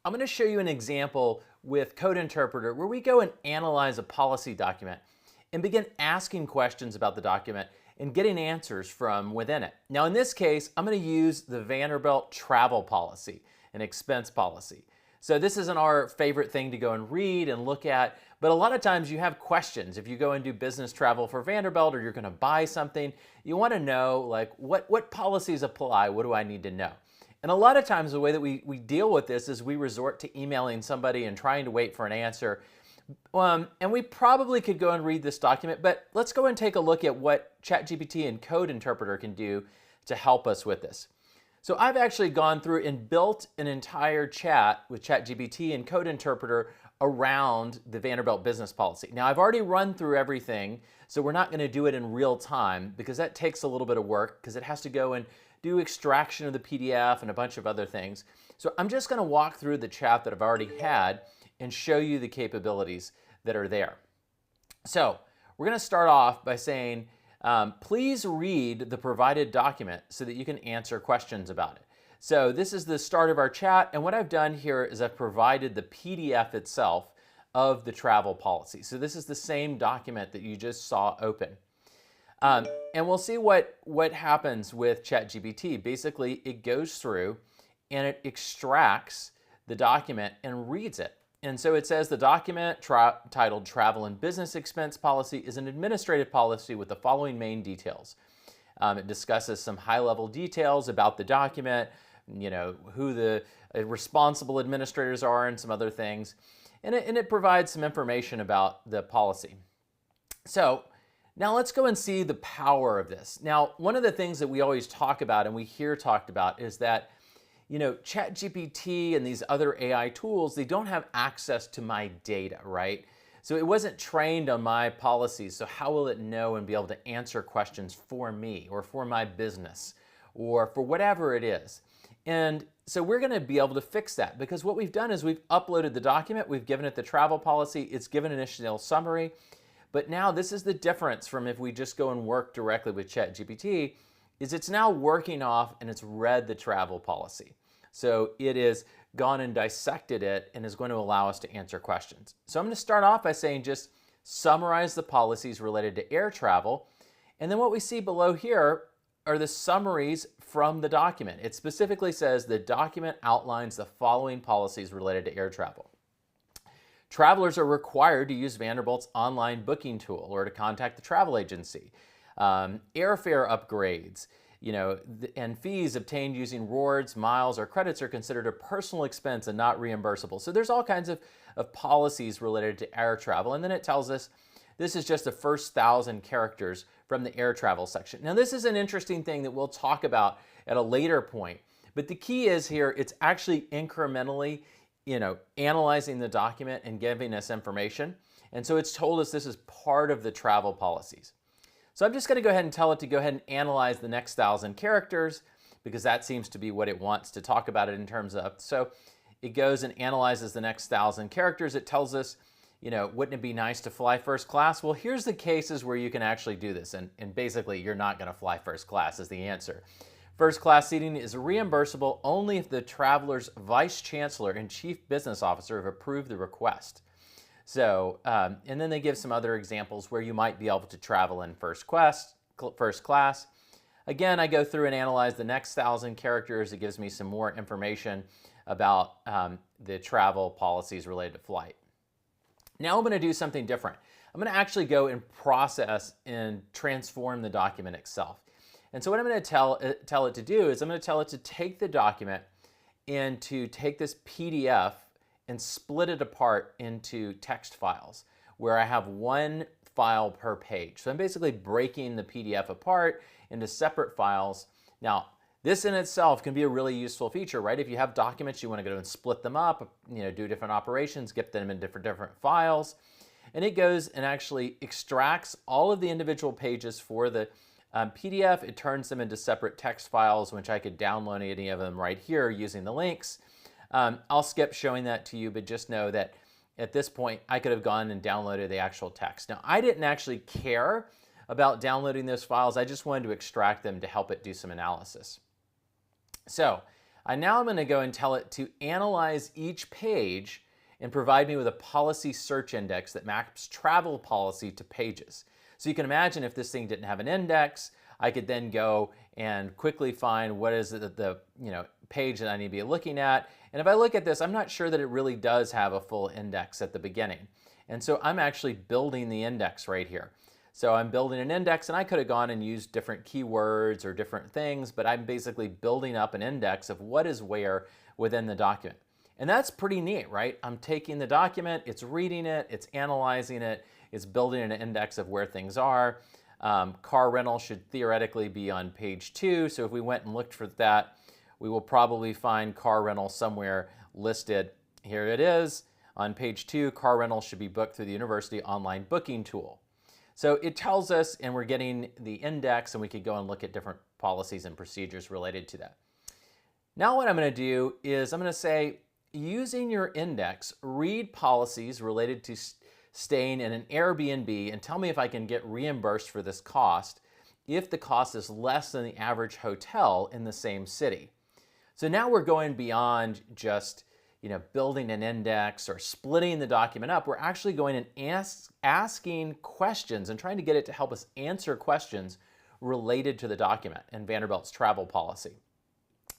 I'm going to show you an example with Code Interpreter where we go and analyze a policy document and begin asking questions about the document and getting answers from within it. Now in this case, I'm going to use the Vanderbilt travel policy, an expense policy. So this isn't our favorite thing to go and read and look at, but a lot of times you have questions. If you go and do business travel for Vanderbilt or you're going to buy something, you want to know like what policies apply, what do I need to know? And a lot of times the way that we deal with this is we resort to emailing somebody and trying to wait for an answer. And we probably could go and read this document, but let's go and take a look at what ChatGPT and Code Interpreter can do to help us with this. So I've actually gone through and built an entire chat with ChatGPT and Code Interpreter around the Vanderbilt business policy. Now I've already run through everything, so we're not going to do it in real time because that takes a little bit of work because it has to go and do extraction of the PDF and a bunch of other things. So I'm just going to walk through the chat that I've already had and show you the capabilities that are there. So we're going to start off by saying, please read the provided document so that you can answer questions about it. So this is the start of our chat, and what I've done here is I've provided the PDF itself of the travel policy. So this is the same document that you just saw open. And we'll see what happens with ChatGPT. Basically, it goes through and it extracts the document and reads it. And so it says the document titled Travel and Business Expense Policy is an administrative policy with the following main details. It discusses some high-level details about the document, you know, who the responsible administrators are and some other things. And it provides some information about the policy. So now let's go and see the power of this. Now, one of the things that we always talk about and we hear talked about is that, you know, ChatGPT and these other AI tools, they don't have access to my data, right? So it wasn't trained on my policies, so how will it know and be able to answer questions for me or for my business or for whatever it is? And so we're going to be able to fix that because what we've done is we've uploaded the document, we've given it the travel policy, it's given an initial summary, but now this is the difference from if we just go and work directly with ChatGPT, is it's now working off and it's read the travel policy. So it has gone and dissected it and is going to allow us to answer questions. So I'm going to start off by saying just summarize the policies related to air travel. And then what we see below here are the summaries from the document. It specifically says the document outlines the following policies related to air travel. Travelers are required to use Vanderbilt's online booking tool or to contact the travel agency. Airfare upgrades, you know, and fees obtained using rewards, miles, or credits are considered a personal expense and not reimbursable. So there's all kinds of policies related to air travel. And then it tells us this is just the first 1,000 characters from the air travel section. Now this is an interesting thing that we'll talk about at a later point. But the key is here, it's actually incrementally, you know, analyzing the document and giving us information. And so it's told us this is part of the travel policies. So I'm just going to go ahead and tell it to go ahead and analyze the next 1,000 characters because that seems to be what it wants to talk about it in terms of. So it goes and analyzes the next 1,000 characters. It tells us, you know, wouldn't it be nice to fly first class? Well, here's the cases where you can actually do this. And basically, you're not going to fly first class is the answer. First class seating is reimbursable only if the traveler's vice chancellor and chief business officer have approved the request. So, and then they give some other examples where you might be able to travel in first class. Again, I go through and analyze the next 1,000 characters. It gives me some more information about the travel policies related to flight. Now I'm going to do something different. I'm going to actually go and process and transform the document itself. And so what I'm going to tell it to do is I'm going to tell it to take the document and to take this PDF and split it apart into text files where I have one file per page. So I'm basically breaking the PDF apart into separate files. Now, this in itself can be a really useful feature, right? If you have documents, you want to go and split them up, you know, do different operations, get them in different files. And it goes and actually extracts all of the individual pages for the PDF. It turns them into separate text files, which I could download any of them right here using the links. I'll skip showing that to you, but just know that at this point, I could have gone and downloaded the actual text. Now, I didn't actually care about downloading those files. I just wanted to extract them to help it do some analysis. So Now I'm going to go and tell it to analyze each page and provide me with a policy search index that maps travel policy to pages. So you can imagine if this thing didn't have an index, I could then go and quickly find what is the page that I need to be looking at. And if I look at this, I'm not sure that it really does have a full index at the beginning. And so I'm actually building the index right here. So I'm building an index, and I could have gone and used different keywords or different things, but I'm basically building up an index of what is where within the document. And that's pretty neat, right? I'm taking the document, it's reading it, it's analyzing it, it's building an index of where things are. Car rental should theoretically be on page 2, so if we went and looked for that, we will probably find car rental somewhere listed. Here it is. On page 2, car rental should be booked through the university online booking tool. So it tells us, and we're getting the index, and we could go and look at different policies and procedures related to that. Now what I'm going to do is I'm going to say, using your index, read policies related to staying in an Airbnb and tell me if I can get reimbursed for this cost if the cost is less than the average hotel in the same city. So now we're going beyond just building an index or splitting the document up. We're actually going and asking questions and trying to get it to help us answer questions related to the document and Vanderbilt's travel policy.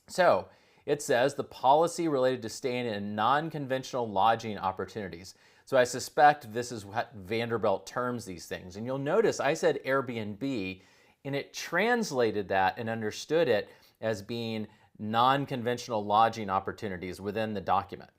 So it says the policy related to staying in non-conventional lodging opportunities. So I suspect this is what Vanderbilt terms these things. And you'll notice I said Airbnb, and it translated that and understood it as being non-conventional lodging opportunities within the document.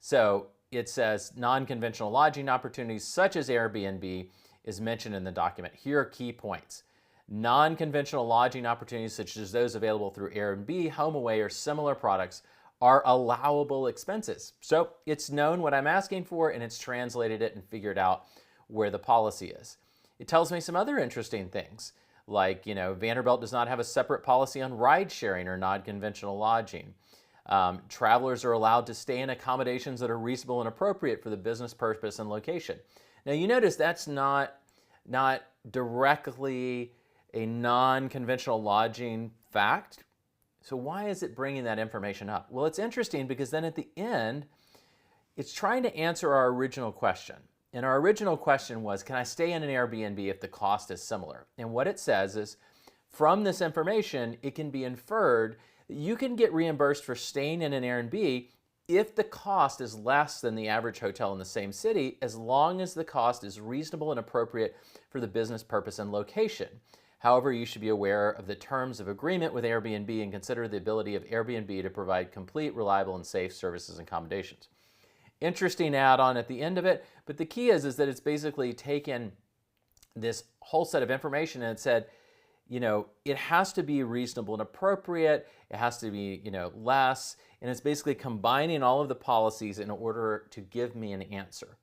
So it says non-conventional lodging opportunities such as Airbnb is mentioned in the document. Here are key points. Non-conventional lodging opportunities such as those available through Airbnb, HomeAway, or similar products are allowable expenses. So it's known what I'm asking for, and it's translated it and figured out where the policy is. It tells me some other interesting things, like Vanderbilt does not have a separate policy on ride sharing or non-conventional lodging. Travelers are allowed to stay in accommodations that are reasonable and appropriate for the business purpose and location. Now you notice that's not directly a non-conventional lodging fact. So why is it bringing that information up? Well, it's interesting because then at the end, it's trying to answer our original question. And our original question was, can I stay in an Airbnb if the cost is similar? And what it says is, from this information, it can be inferred that you can get reimbursed for staying in an Airbnb if the cost is less than the average hotel in the same city, as long as the cost is reasonable and appropriate for the business purpose and location. However, you should be aware of the terms of agreement with Airbnb and consider the ability of Airbnb to provide complete, reliable, and safe services and accommodations. Interesting add-on at the end of it, but the key is that it's basically taken this whole set of information and it said, it has to be reasonable and appropriate, it has to be, less, and it's basically combining all of the policies in order to give me an answer.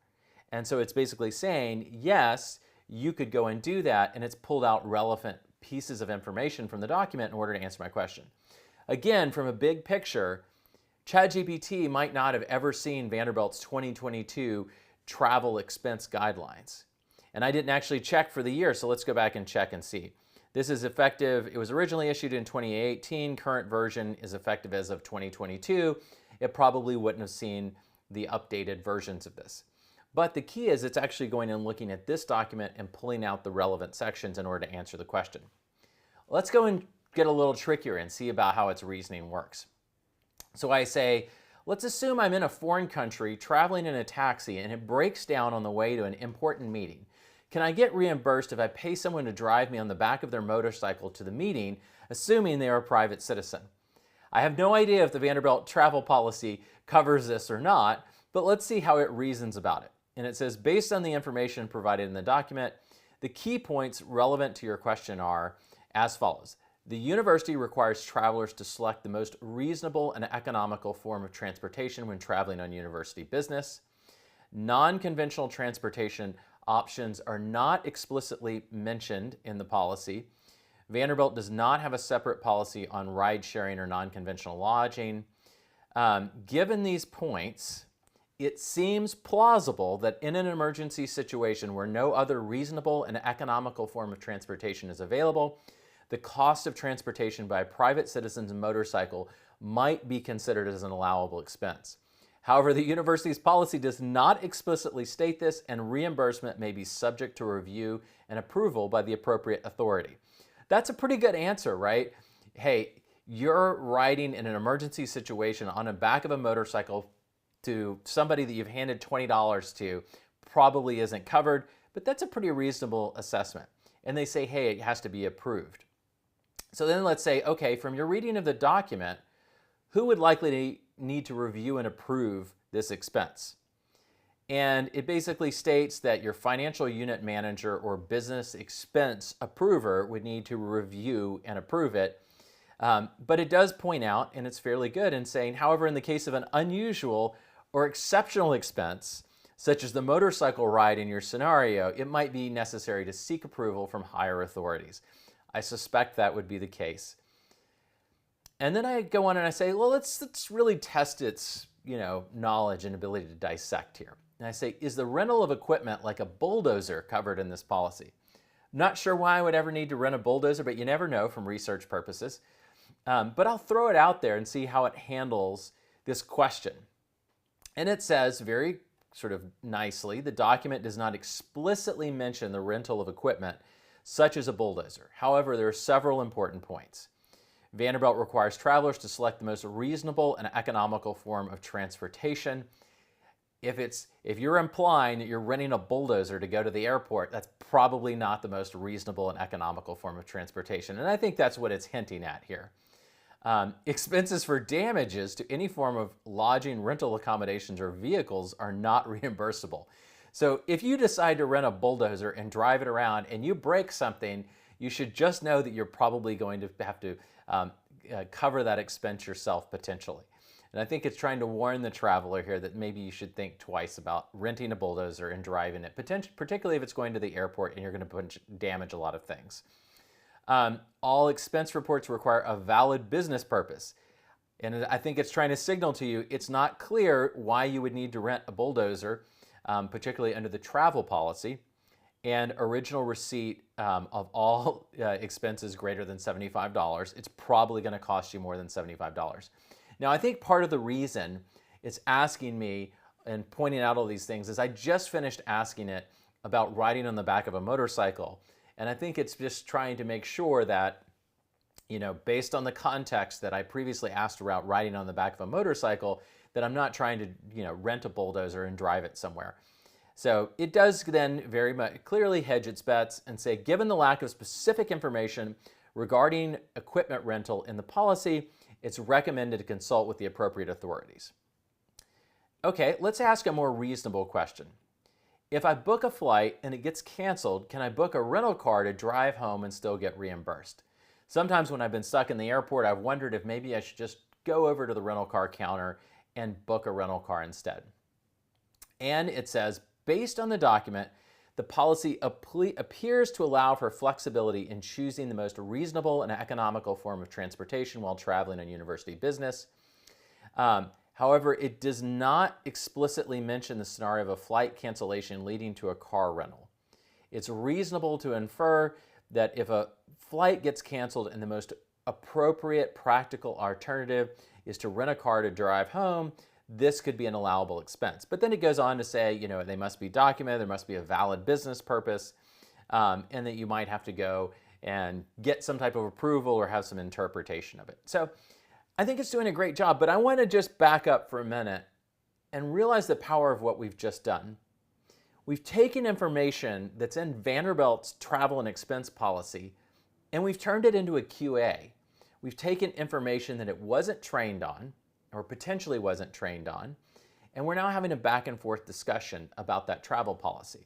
And so it's basically saying, yes, you could go and do that, and it's pulled out relevant pieces of information from the document in order to answer my question. Again, from a big picture, ChatGPT might not have ever seen Vanderbilt's 2022 travel expense guidelines. And I didn't actually check for the year, so let's go back and check and see. This is effective, it was originally issued in 2018, current version is effective as of 2022. It probably wouldn't have seen the updated versions of this. But the key is it's actually going and looking at this document and pulling out the relevant sections in order to answer the question. Let's go and get a little trickier and see about how its reasoning works. So I say, let's assume I'm in a foreign country traveling in a taxi and it breaks down on the way to an important meeting. Can I get reimbursed if I pay someone to drive me on the back of their motorcycle to the meeting, assuming they are a private citizen? I have no idea if the Vanderbilt travel policy covers this or not, but let's see how it reasons about it. And it says, based on the information provided in the document, the key points relevant to your question are as follows. The university requires travelers to select the most reasonable and economical form of transportation when traveling on university business. Non-conventional transportation options are not explicitly mentioned in the policy. Vanderbilt does not have a separate policy on ride sharing or non-conventional lodging. Given these points, it seems plausible that in an emergency situation where no other reasonable and economical form of transportation is available, the cost of transportation by private citizens and motorcycle might be considered as an allowable expense. However, the university's policy does not explicitly state this, and reimbursement may be subject to review and approval by the appropriate authority. That's a pretty good answer, right? Hey, you're riding in an emergency situation on the back of a motorcycle to somebody that you've handed $20 to, probably isn't covered, but that's a pretty reasonable assessment. And they say, hey, it has to be approved. So then let's say, okay, from your reading of the document, who would likely need to review and approve this expense? And it basically states that your financial unit manager or business expense approver would need to review and approve it. But it does point out, and it's fairly good in saying, however, in the case of an unusual or exceptional expense, such as the motorcycle ride in your scenario, it might be necessary to seek approval from higher authorities. I suspect that would be the case. And then I go on and I say, well, let's really test its knowledge and ability to dissect here. And I say, is the rental of equipment like a bulldozer covered in this policy? Not sure why I would ever need to rent a bulldozer, but you never know from research purposes. But I'll throw it out there and see how it handles this question. And it says very sort of nicely, the document does not explicitly mention the rental of equipment such as a bulldozer. However, there are several important points. Vanderbilt requires travelers to select the most reasonable and economical form of transportation. If you're implying that you're renting a bulldozer to go to the airport, that's probably not the most reasonable and economical form of transportation. And I think that's what it's hinting at here. Expenses for damages to any form of lodging, rental accommodations, or vehicles are not reimbursable. So if you decide to rent a bulldozer and drive it around and you break something, you should just know that you're probably going to have to cover that expense yourself potentially. And I think it's trying to warn the traveler here that maybe you should think twice about renting a bulldozer and driving it, particularly if it's going to the airport and you're going to damage a lot of things. All expense reports require a valid business purpose. And I think it's trying to signal to you it's not clear why you would need to rent a bulldozer, particularly under the travel policy. And original receipt of all expenses greater than $75, it's probably going to cost you more than $75. Now, I think part of the reason it's asking me and pointing out all these things is I just finished asking it about riding on the back of a motorcycle. And I think it's just trying to make sure that, based on the context that I previously asked about riding on the back of a motorcycle, that I'm not trying to, rent a bulldozer and drive it somewhere. So it does then very much clearly hedge its bets and say, given the lack of specific information regarding equipment rental in the policy, it's recommended to consult with the appropriate authorities. Okay, let's ask a more reasonable question. If I book a flight and it gets canceled, can I book a rental car to drive home and still get reimbursed? Sometimes when I've been stuck in the airport, I've wondered if maybe I should just go over to the rental car counter and book a rental car instead. And it says, based on the document, the policy appears to allow for flexibility in choosing the most reasonable and economical form of transportation while traveling on university business. However, it does not explicitly mention the scenario of a flight cancellation leading to a car rental. It's reasonable to infer that if a flight gets canceled and the most appropriate practical alternative is to rent a car to drive home, this could be an allowable expense. But then it goes on to say, they must be documented, there must be a valid business purpose, and that you might have to go and get some type of approval or have some interpretation of it. So I think it's doing a great job, but I want to just back up for a minute and realize the power of what we've just done. We've taken information that's in Vanderbilt's travel and expense policy, and we've turned it into a QA. We've taken information that it wasn't trained on, or potentially wasn't trained on, and we're now having a back and forth discussion about that travel policy.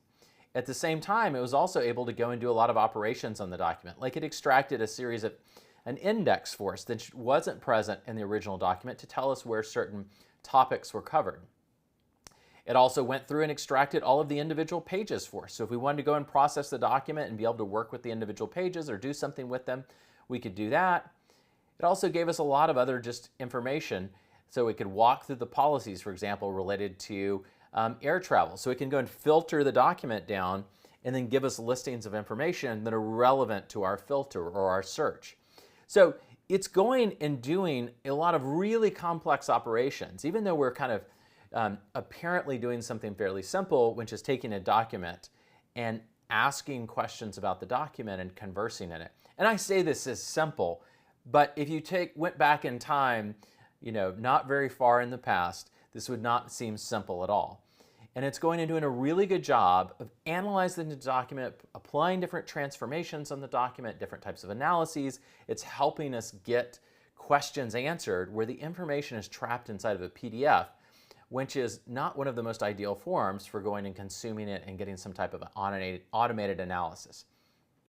At the same time, it was also able to go and do a lot of operations on the document, like it extracted a series of an index for us that wasn't present in the original document to tell us where certain topics were covered. It also went through and extracted all of the individual pages for us. So if we wanted to go and process the document and be able to work with the individual pages or do something with them, we could do that. It also gave us a lot of other just information so we could walk through the policies, for example, related to air travel. So it can go and filter the document down and then give us listings of information that are relevant to our filter or our search. So it's going and doing a lot of really complex operations, even though we're kind of apparently doing something fairly simple, which is taking a document and asking questions about the document and conversing in it. And I say this is simple, but if you went back in time, not very far in the past, this would not seem simple at all. And it's going and doing a really good job of analyzing the document, applying different transformations on the document, different types of analyses. It's helping us get questions answered where the information is trapped inside of a PDF, which is not one of the most ideal forms for going and consuming it and getting some type of automated analysis.